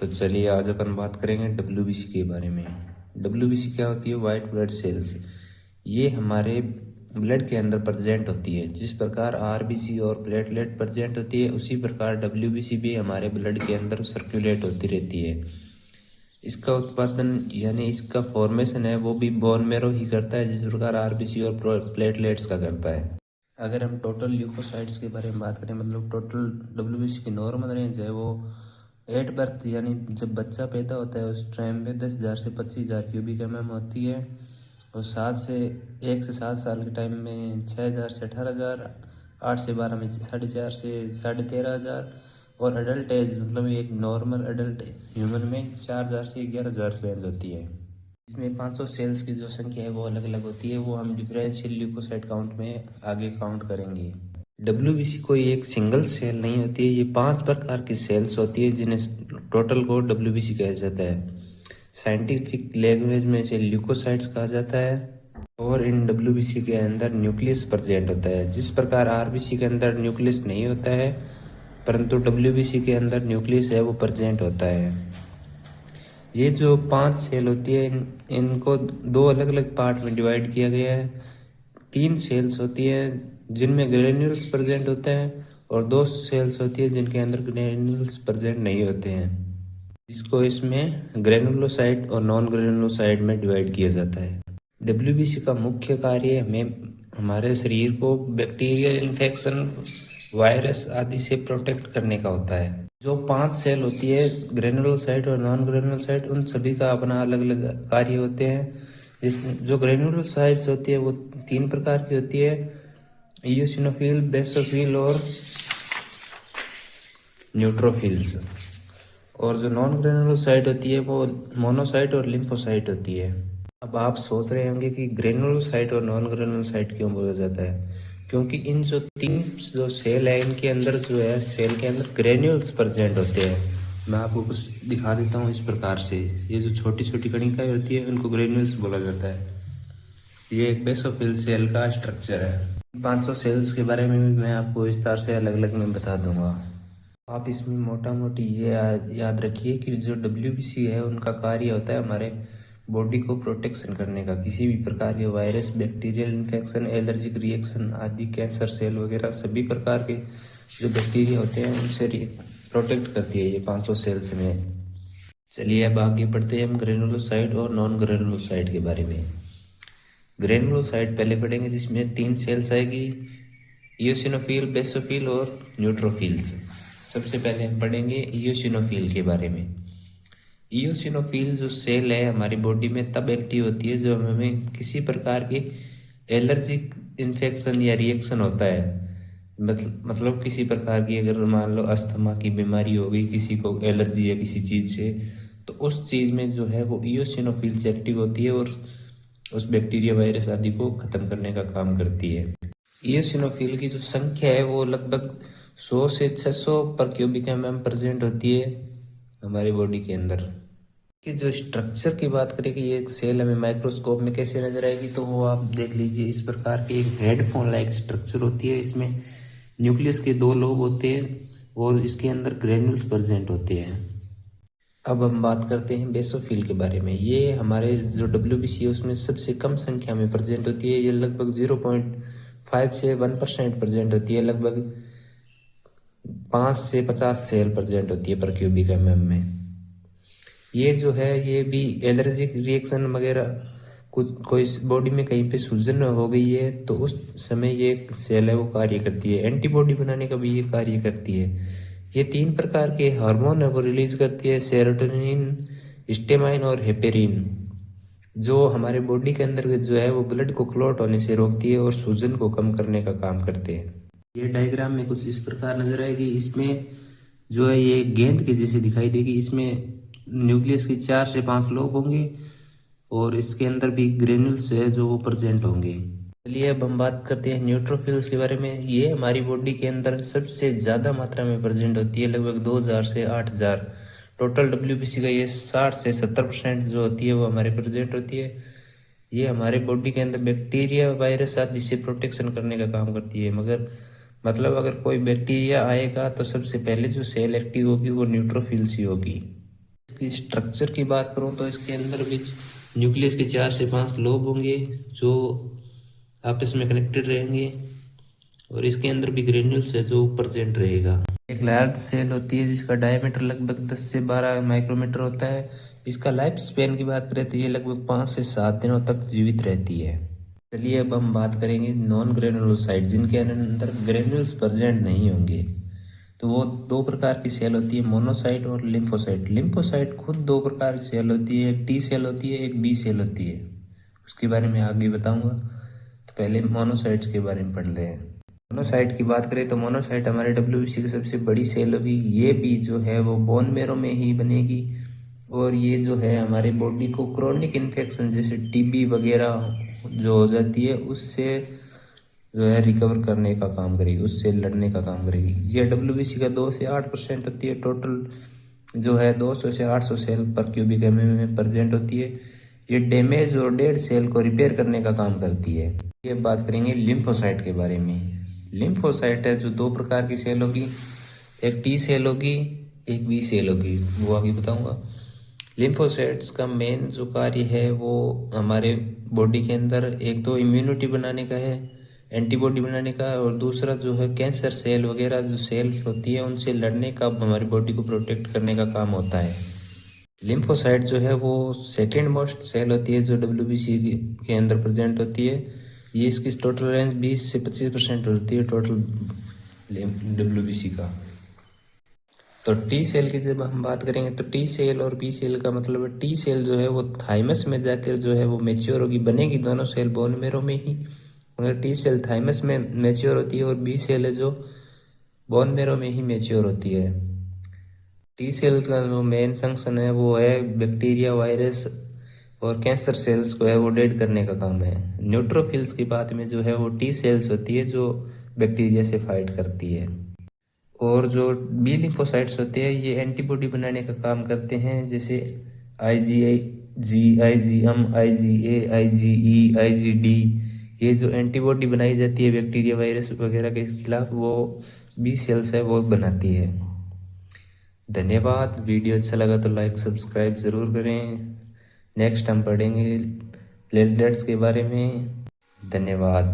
तो चलिए आज अपन बात करेंगे डब्ल्यूबीसी के बारे में। डब्ल्यूबीसी क्या होती है? White blood cells. ये हमारे ब्लड के अंदर प्रेजेंट होती है। जिस प्रकार आरबीसी और प्लेटलेट प्रेजेंट होती है, उसी प्रकार डब्ल्यूबीसी भी हमारे ब्लड के अंदर सर्कुलेट होती रहती है। इसका उत्पादन यानी इसका फॉर्मेशन है वो भी बोन मैरो ही करता है, जिस प्रकार आरबीसी और प्लेटलेट्स का करता है। अगर हम टोटल ल्यूकोसाइट्स के बारे में बात करें, मतलब टोटल डब्ल्यूबीसी की नॉर्मल रेंज है वो एट बर्थ यानी जब बच्चा पैदा होता है उस टाइम पे 10,000 से 25,000 क्यूबिक mm होती है, और 1 से 7 साल के टाइम में 6,000 से 18,000, 8 से 12 में 4.5 से 13,500, और अडल्ट एज मतलब एक नॉर्मल अडल्ट ह्यूमन में 4,000 से 11,000 रेंज होती है। इसमें 500 सेल्स की जो संख्या है वो अलग अलग होती है, वो हम डिफरेंशियल ल्यूकोसाइट काउंट में आगे काउंट करेंगे। डब्ल्यूबीसी कोई एक सिंगल सेल नहीं होती है, ये 5 प्रकार की सेल्स होती है जिन्हें टोटल को डब्ल्यूबीसी कहा जाता है। साइंटिफिक लैंग्वेज में इसे ल्यूकोसाइट्स कहा जाता है, और इन डब्ल्यूबीसी के अंदर न्यूक्लियस प्रेजेंट होता है। जिस प्रकार आरबीसी के अंदर न्यूक्लियस नहीं होता है, परंतु डब्ल्यूबीसी के अंदर न्यूक्लियस है वो प्रेजेंट होता है। ये जो 5 सेल होती है इनको 2 अलग अलग पार्ट में डिवाइड किया गया है। 3 सेल्स होती है जिनमें ग्रेन्यूल्स प्रेजेंट होते हैं, और 2 सेल्स होती है जिनके अंदर ग्रेन्यूल्स प्रेजेंट नहीं होते हैं, जिसको इसमें ग्रेनुलोसाइट और नॉन ग्रेनुलोसाइट में डिवाइड किया जाता है। डब्ल्यूबीसी का मुख्य कार्य हमें हमारे शरीर को बैक्टीरियल इन्फेक्शन, वायरस आदि से प्रोटेक्ट करने का होता है। जो 5 सेल होती है ग्रेनुलोसाइट और नॉन ग्रेनुलोसाइट, उन सभी का अपना अलग अलग कार्य होते हैं। जो ग्रेनुलोसाइट्स होती है वो 3 प्रकार की होती है: इयोसिनोफिल, बेसोफिल और न्यूट्रोफिल्स। और जो नॉन ग्रेनुलोसाइट होती है वो मोनोसाइट और लिम्फोसाइट होती है। अब आप सोच रहे होंगे कि ग्रेनुलोसाइट और नॉन ग्रेनुलोसाइट क्यों बोला जाता है? क्योंकि इन जो सेल है इनके अंदर जो है सेल के अंदर ग्रेन्यूल्स प्रेजेंट होते हैं। मैं आपको कुछ दिखा देता हूँ इस प्रकार से। ये जो छोटी छोटी कणिकाएं होती है उनको ग्रेन्यूल्स बोला जाता है। ये एक बेसोफिल सेल का स्ट्रक्चर है। 500 सेल्स के बारे में भी मैं आपको विस्तार से अलग अलग में बता दूंगा। आप इसमें मोटा मोटी ये याद रखिए कि जो डब्ल्यूबीसी है उनका कार्य होता है हमारे बॉडी को प्रोटेक्शन करने का। किसी भी प्रकार के virus, bacterial infection, allergic reaction आदि, कैंसर सेल वगैरह सभी प्रकार के जो बैक्टीरिया होते हैं उनसे प्रोटेक्ट करती है ये 500 सेल्स में। चलिए अब आगे बढ़ते हैं हम ग्रेनुलोसाइट और नॉन ग्रेनुलोसाइट के बारे में। ग्रेनुलोसाइट पहले पढ़ेंगे, जिसमें 3 सेल्स आएगी: इयोसिनोफिल, बेसोफिल और न्यूट्रोफिल्स। सबसे पहले हम पढ़ेंगे इयोसिनोफिल के बारे में। इयोसिनोफिल जो सेल है हमारी बॉडी में तब एक्टिव होती है जब हमें किसी प्रकार की एलर्जिक इन्फेक्शन या रिएक्शन होता है। मतलब किसी प्रकार की अगर मान लो अस्थमा की बीमारी हो गई, किसी को एलर्जी है किसी चीज़ से, तो उस चीज़ में जो है वो इयोसिनोफिल से एक्टिव होती है और उस बैक्टीरिया, वायरस आदि को ख़त्म करने का काम करती है। इयोसिनोफिल की जो संख्या है वो लगभग 100 से 600 पर क्यूबिक mm प्रेजेंट होती है हमारी बॉडी के अंदर। कि जो स्ट्रक्चर की बात करें कि ये एक सेल हमें माइक्रोस्कोप में कैसे नजर आएगी, तो वो आप देख लीजिए। इस प्रकार की एक हेडफोन लाइक स्ट्रक्चर होती है। इसमें न्यूक्लियस के 2 लोब होते हैं और इसके अंदर ग्रेन्यूल्स प्रेजेंट होते हैं। अब हम बात करते हैं बेसोफिल के बारे में। ये हमारे जो डब्ल्यूबीसी है उसमें सबसे कम संख्या में प्रेजेंट होती है। ये लगभग 0.5 से 1% प्रेजेंट होती है। लगभग 5 से 50 सेल प्रेजेंट होती है पर क्यूबिक mm में। ये जो है ये भी एलर्जिक रिएक्शन वगैरह, कुछ कोई बॉडी में कहीं पे सूजन हो गई है तो उस समय ये सेल है वो कार्य करती है। एंटीबॉडी बनाने का भी ये कार्य करती है। ये 3 प्रकार के हार्मोन है वो रिलीज करती है: सेरोटोनिन, हिस्टामाइन और हेपेरिन, जो हमारे बॉडी के अंदर जो है वो ब्लड को क्लॉट होने से रोकती है और सूजन को कम करने का काम करते हैं। ये डायग्राम में कुछ इस प्रकार नजर आएगी। इसमें जो है ये गेंद के जैसे दिखाई देगी। इसमें न्यूक्लियस के 4 से 5 लोब होंगे और इसके अंदर भी ग्रेन्यूल्स है जो वो प्रेजेंट होंगे। चलिए अब हम बात करते हैं न्यूट्रोफिल्स के बारे में। ये हमारी बॉडी के अंदर सबसे ज़्यादा मात्रा में प्रेजेंट होती है, लगभग 2,000 से 8,000। टोटल डब्ल्यूबीसी का ये 60 से 70% जो होती है वो हमारे प्रेजेंट होती है। ये हमारे बॉडी के अंदर बैक्टीरिया, वायरस आदि से प्रोटेक्शन करने का काम करती है। मतलब अगर कोई बैक्टीरिया आएगा तो सबसे पहले जो सेल एक्टिव होगी वो न्यूट्रोफिल्स ही होगी। इसकी स्ट्रक्चर की बात करूं तो इसके अंदर भी न्यूक्लियस के 4 से 5 लोब होंगे जो आपस में कनेक्टेड रहेंगे और इसके अंदर भी ग्रेन्यूल्स है जो प्रेजेंट रहेगा। एक लार्ज सेल होती है जिसका डायमीटर लगभग 10 से 12 माइक्रोमीटर होता है। इसका लाइफ स्पेन की बात करें तो ये लगभग 5 से 7 दिनों तक जीवित रहती है। चलिए अब हम बात करेंगे नॉन ग्रेनुलोसाइट जिनके अंदर ग्रेन्यूल्स प्रेजेंट नहीं होंगे। तो वो दो प्रकार की सेल होती है, मोनोसाइट और लिम्फोसाइट। लिम्फोसाइट खुद दो प्रकार की सेल होती है, एक टी सेल होती है, एक बी सेल होती है। उसके बारे में आगे बताऊंगा। तो पहले मोनोसाइट्स के बारे में पढ़ते हैं। मोनोसाइट की बात करें तो मोनोसाइट हमारे डब्ल्यूबीसी की सबसे बड़ी सेल होगी। ये भी जो है वो बोन मेरो में ही बनेगी और ये जो है हमारे बॉडी को क्रोनिक इन्फेक्शन जैसे टीबी वगैरह जो हो जाती है उससे जो है रिकवर करने का काम करेगी, उससे लड़ने का काम करेगी। ये डब्ल्यूबीसी का 2 से 8% होती है। टोटल जो है 200 से 800 सेल पर क्यूबिक एमएम में प्रेजेंट होती है। ये डैमेज और डेड सेल को रिपेयर करने का काम करती है। ये बात करेंगे लिम्फोसाइट के बारे में। लिम्फोसाइट है जो दो प्रकार की सेल होगी, एक टी सेल होगी, एक बी सेल होगी, वो आगे बताऊंगा। लिम्फोसाइट्स का मेन जो कार्य है वो हमारे बॉडी के अंदर एक तो इम्यूनिटी बनाने का है, एंटीबॉडी बनाने का, और दूसरा जो है कैंसर सेल वगैरह जो सेल्स होती है उनसे लड़ने का, हमारी बॉडी को प्रोटेक्ट करने का काम होता है। लिम्फोसाइट जो है वो सेकेंड मोस्ट सेल होती है जो डब्ल्यूबीसी के अंदर प्रेजेंट होती है। ये इसकी टोटल रेंज 20 से 25% होती है टोटल डब्ल्यूबीसी का। तो टी सेल की जब हम बात करेंगे तो टी सेल और बी सेल का मतलब है, टी सेल जो है वो थाइमस में जाकर जो है वो मेच्योर होगी, बनेगी दोनों सेल बोन मेरो में ही, मगर टी सेल थाइमस में मेच्योर होती है और बी सेल है जो बोन मेरो में ही मेच्योर होती है। टी सेल्स का जो मेन फंक्शन है वो है बैक्टीरिया, वायरस और कैंसर सेल्स को है वो डेड करने का काम है। न्यूट्रोफिल्स की बात में जो है वो टी सेल्स होती है जो बैक्टीरिया से फाइट करती है। और जो बी लिम्फोसाइट्स होते हैं ये एंटीबॉडी बनाने का काम करते हैं, जैसे IgG, IgM, IgA, IgE, IgD, ये जो एंटीबॉडी बनाई जाती है बैक्टीरिया वायरस वगैरह के खिलाफ वो बी सेल्स है वो बनाती है। धन्यवाद। वीडियो अच्छा लगा तो लाइक सब्सक्राइब ज़रूर करें। नेक्स्ट हम पढ़ेंगे प्लेटलेट्स के बारे में। धन्यवाद।